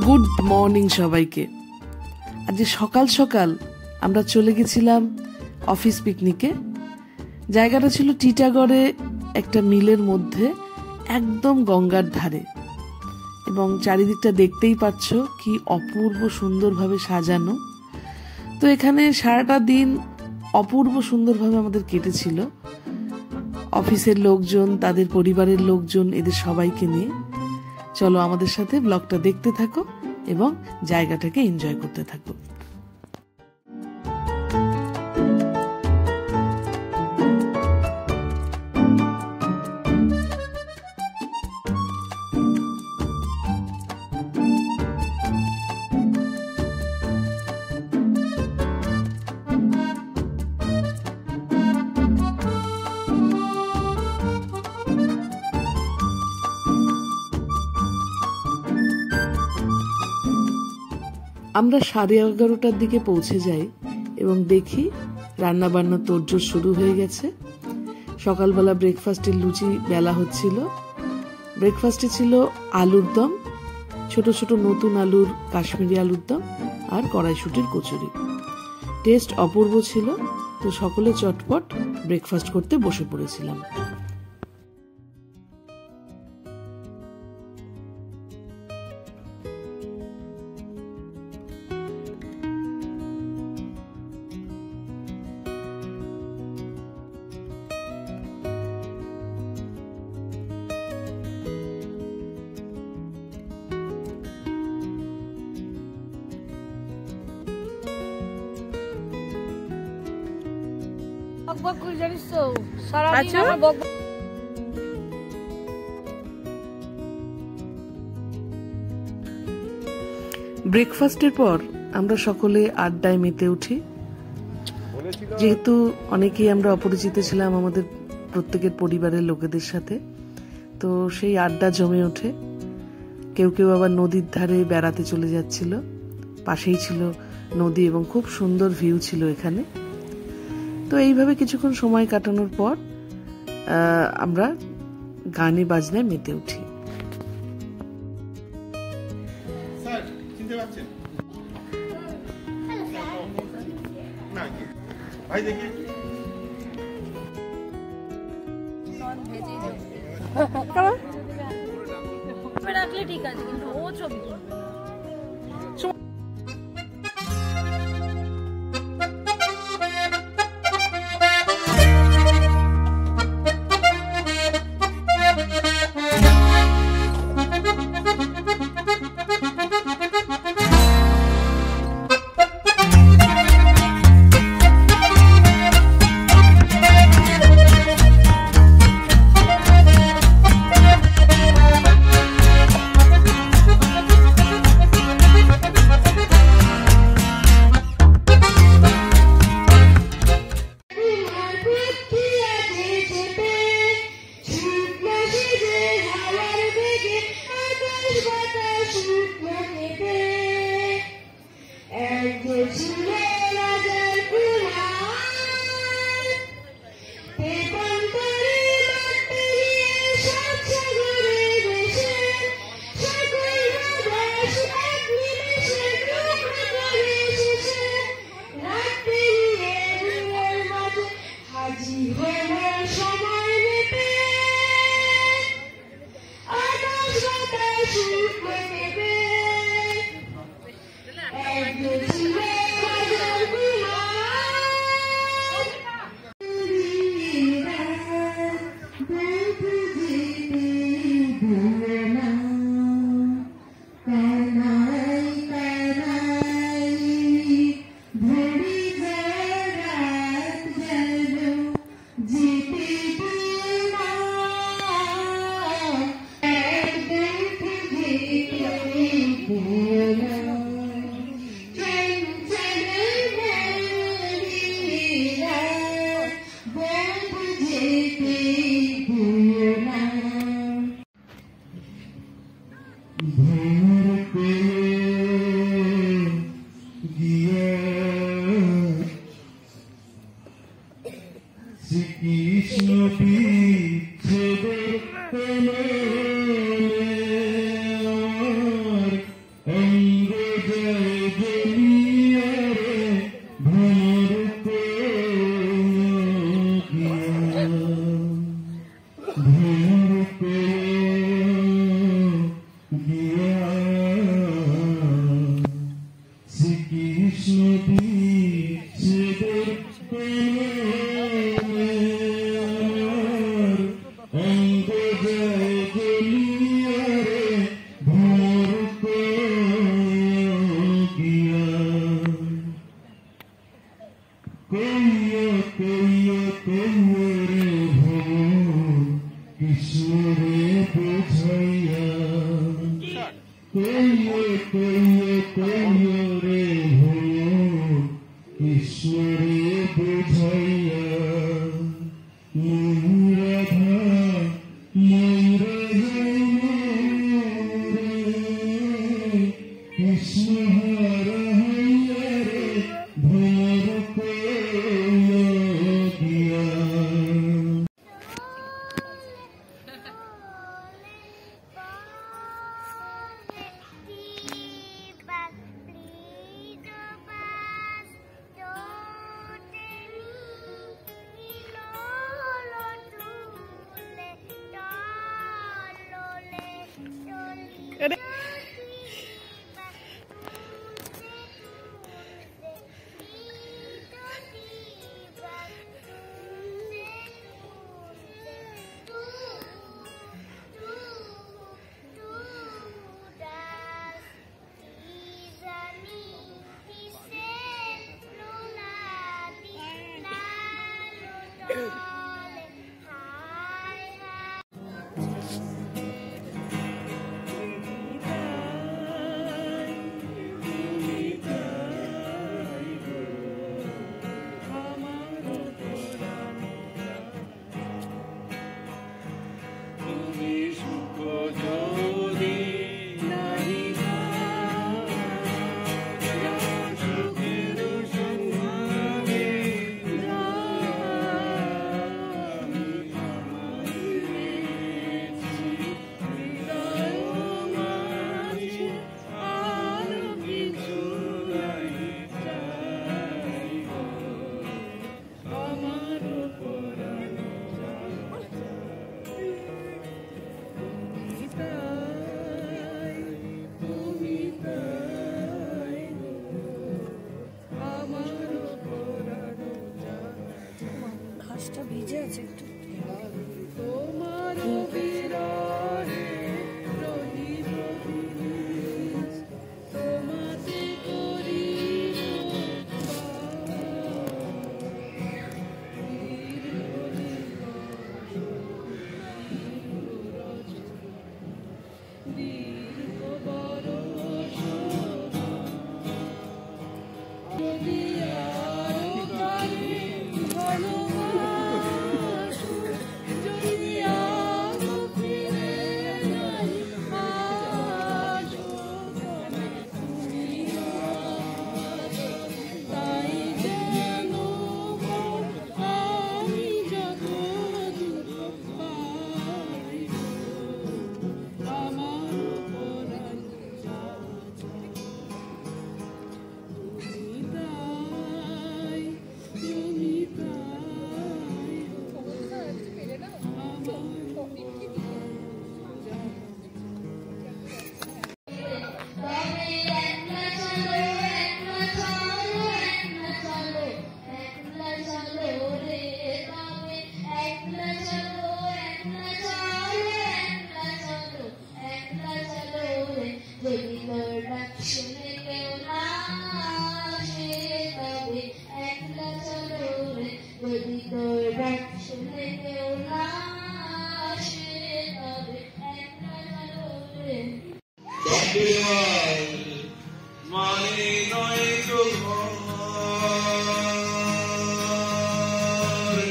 Good morning সবাইকে। আজ সকাল সকাল আমরা চলে গেছিলাম অফিস পিকনিকে। জায়গাটা ছিল টিটাগড়ে একটা মিলের মধ্যে, একদম গঙ্গার ধারে, এবং চারিদিকটা দেখতেই পাচ্ছ কি অপূর্ব সুন্দরভাবে সাজানো। তো এখানে সারাটা দিন অপূর্ব সুন্দরভাবে আমাদের কেটেছিল। অফিসের লোকজন, তাদের পরিবারের লোকজন, এদের সবাইকে নিয়ে। চলো আমাদের সাথে ব্লগটা দেখতে থাকো এবং জায়গাটাকে এনজয় করতে থাকো। আমরা 11:30টার দিকে পৌঁছে যাই এবং দেখি রান্না বান্না তোড়জোড় শুরু হয়ে গেছে। সকালবেলা ব্রেকফাস্টের লুচি বেলা হচ্ছিল। ব্রেকফাস্টে ছিল আলুর দম, ছোট ছোট নতুন আলুর কাশ্মীরি আলুর দম, আর কড়াইশুটির কচুরি। টেস্ট অপূর্ব ছিল। তো সকলে চটপট ব্রেকফাস্ট করতে বসে পড়েছিলাম। ব্রেকফাস্টের পর আমরা সকলে আড্ডায় মেতে উঠি। যেহেতু অনেকেই আমরা অপরিচিত ছিলাম আমাদের প্রত্যেকের পরিবারের লোকেদের সাথে, তো সেই আড্ডা জমে ওঠে। কেউ কেউ আবার নদীর ধারে বেড়াতে চলে যাচ্ছিল। পাশেই ছিল নদী এবং খুব সুন্দর ভিউ ছিল এখানে। তো এইভাবে কিছুক্ষণ সময় কাটানোর পর আমরা গানে বাজনায় মেতে উঠি। রাখলে ঠিক আছে, কিন্তু ও ছবি Om ভিজে আছে একটু।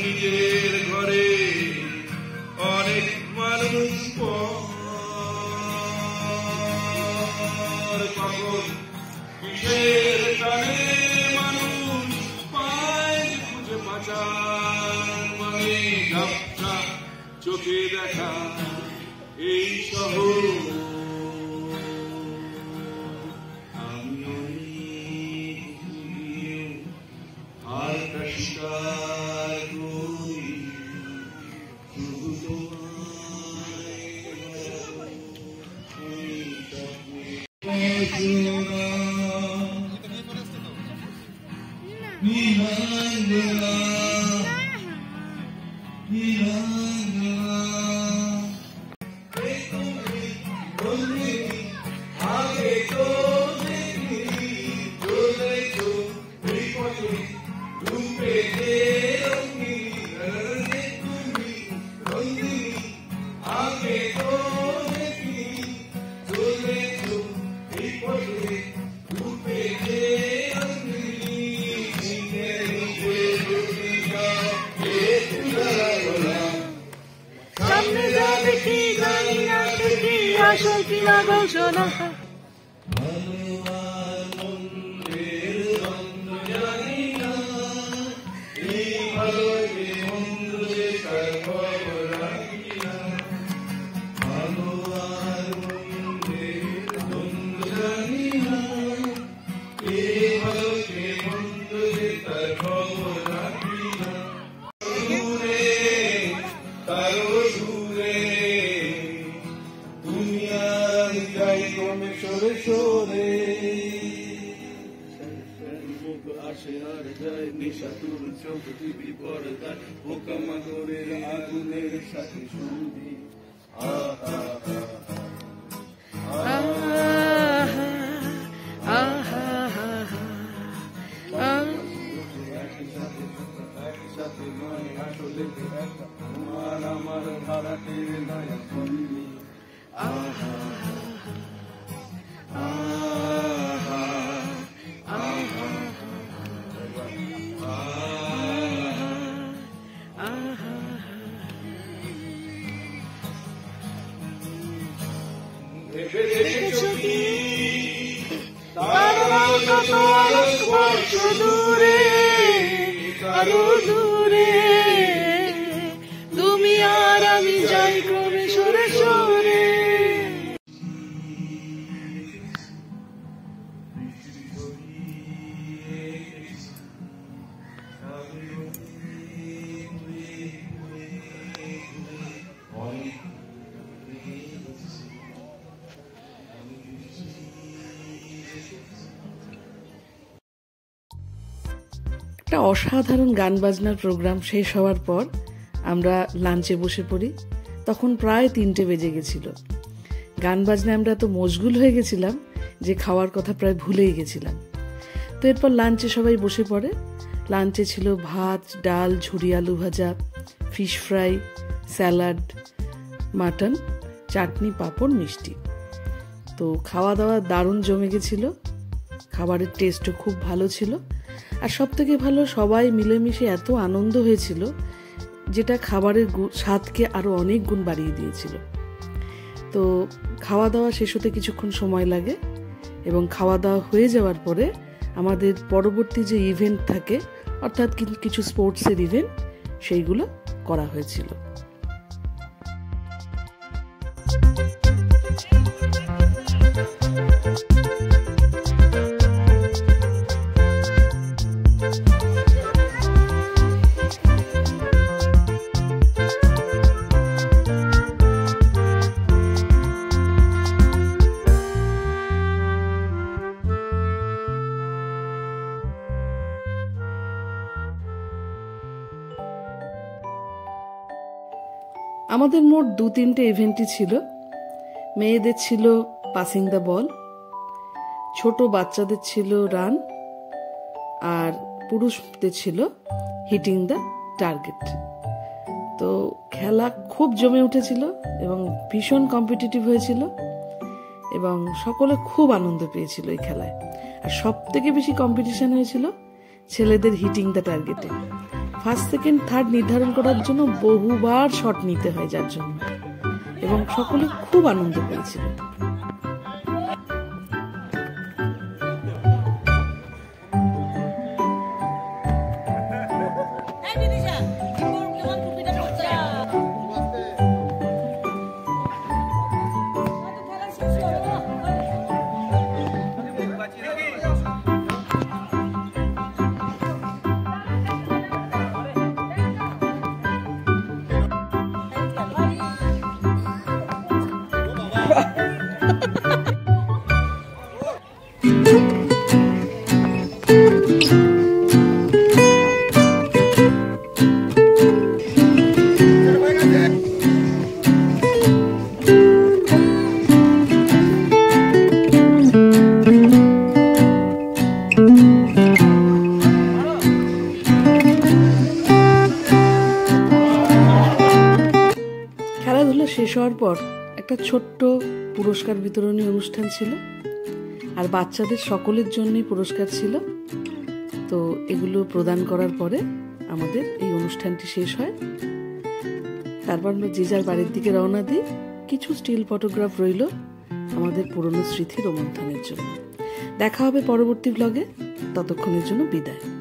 নিজের ঘরে অনেক মানুষ কখন কিসের টানে মানুষ পায় খুঁজে বাঁচার মানে ঝাপসা চোখে দেখা এই শহর Aunque todo de ti, tú আসল কি নকল সোনা। আগুনের সাথে সন্ধি তোমার আমার ভাড়াটের নয়া বন্দি দেখেছো কি তারা কত বর্ষ দূরে আরো দূরে তুমি আর আমি যাই ক্রমে সরে সরে। একটা অসাধারণ গান বাজনার প্রোগ্রাম শেষ হওয়ার পর আমরা লাঞ্চে বসে পড়ি। তখন প্রায় 3টে বেজে গেছিল। গান বাজনায় আমরা এত মশগুল হয়ে গেছিলাম যে খাওয়ার কথা প্রায় ভুলেই গেছিলাম। তো এরপর লাঞ্চে সবাই বসে পড়ে। লাঞ্চে ছিল ভাত, ডাল, ঝুরি আলু ভাজা, ফিশ ফ্রাই, স্যালাড, মাটন, চাটনি, পাঁপড়, মিষ্টি। তো খাওয়া দাওয়া দারুণ জমে গেছিল। খাবারের টেস্টও খুব ভালো ছিল। আর সব থেকে ভালো, সবাই মিলেমিশে এত আনন্দ হয়েছিল যেটা খাবারের স্বাদকে আরো অনেক গুণ বাড়িয়ে দিয়েছিল। তো খাওয়া দাওয়া শেষ হতে কিছুক্ষণ সময় লাগে এবং খাওয়া দাওয়া হয়ে যাওয়ার পরে আমাদের পরবর্তী যে ইভেন্ট থাকে, অর্থাৎ কিছু স্পোর্টসের ইভেন্ট, সেইগুলো করা হয়েছিল। আমাদের মোট 2-3টে ইভেন্টই ছিল। মেয়েদের ছিল পাসিং দ্য বল, ছোট বাচ্চাদের ছিল রান, আর পুরুষদের ছিল হিটিং দ্য টার্গেট। তো খেলা খুব জমে উঠেছিল এবং ভীষণ কম্পিটিটিভ হয়েছিল এবং সকলে খুব আনন্দ পেয়েছিল এই খেলায়। আর সব থেকে বেশি কম্পিটিশন হয়েছিল ছেলেদের হিটিং দ্য টার্গেটে। ফার্স্ট, সেকেন্ড, থার্ড নির্ধারণ করার জন্য বহুবার শট নিতে হয় যার জন্য, এবং সকলে খুব আনন্দ পেয়েছিল। শেষ হওয়ার পর একটা ছোট্ট পুরস্কার বিতরণী অনুষ্ঠান ছিল, আর বাচ্চাদের সকলের জন্যই পুরস্কার ছিল। তো এগুলো প্রদান করার পরে আমাদের এই অনুষ্ঠানটি শেষ হয়। তারপর আমরা যে যার বাড়ির দিকে রওনা দিই কিছু স্টিল ফটোগ্রাফ রইল আমাদের পুরনো স্মৃতি রোমন্থনের জন্য। দেখা হবে পরবর্তী ব্লগে, ততক্ষণের জন্য বিদায়।